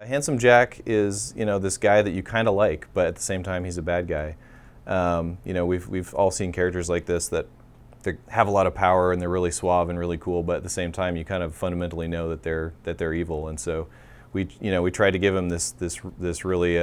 Handsome Jack is, this guy that you kind of like, but at the same time he's a bad guy. We've all seen characters like this that they have a lot of power and they're really suave and really cool, but at the same time you kind of fundamentally know that they're evil. And so we tried to give him this really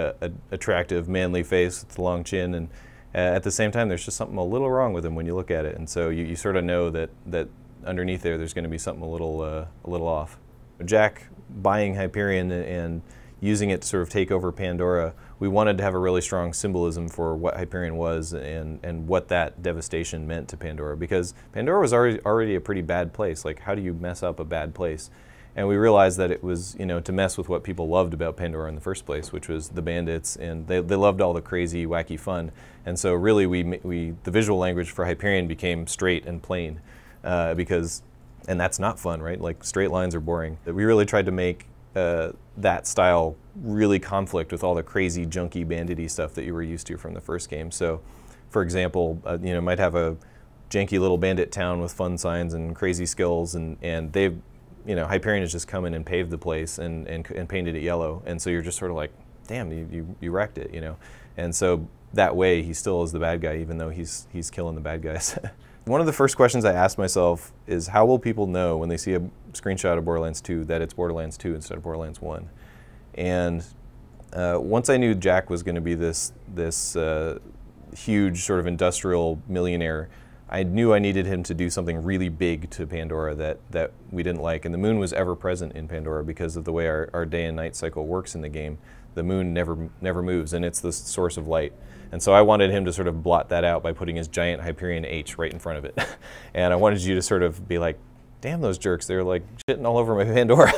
attractive, manly face with the long chin, and at the same time there's just something a little wrong with him when you look at it. And so you sort of know that underneath there's going to be something a little off. Jack buying Hyperion and using it to sort of take over Pandora, we wanted to have a really strong symbolism for what Hyperion was and what that devastation meant to Pandora, because Pandora was already a pretty bad place. Like, how do you mess up a bad place? And we realized that it was, to mess with what people loved about Pandora in the first place, which was the bandits, and they loved all the crazy, wacky fun. And so really the visual language for Hyperion became straight and plain, and that's not fun, right? Like, straight lines are boring. We really tried to make that style really conflict with all the crazy, junky, bandity stuff that you were used to from the first game. So, for example, might have a janky little bandit town with fun signs and crazy skills, and they've, Hyperion has just come in and paved the place and painted it yellow, and so you're just sort of like, damn, you wrecked it, And so that way he still is the bad guy, even though he's killing the bad guys. One of the first questions I asked myself is, how will people know when they see a screenshot of Borderlands 2 that it's Borderlands 2 instead of Borderlands 1? And once I knew Jack was going to be this huge sort of industrial millionaire, I knew I needed him to do something really big to Pandora that we didn't like. And the moon was ever present in Pandora because of the way our day and night cycle works in the game. The moon never moves, and it's the source of light. And so I wanted him to sort of blot that out by putting his giant Hyperion H right in front of it. And I wanted you to sort of be like, damn, those jerks, they're like shitting all over my Pandora,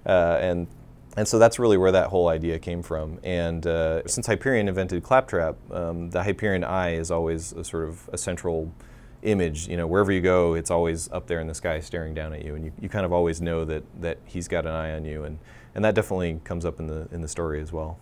And so that's really where that whole idea came from. And since Hyperion invented Claptrap, the Hyperion eye is always a sort of a central image. Wherever you go, it's always up there in the sky staring down at you, and you kind of always know that he's got an eye on you, and that definitely comes up in the story as well.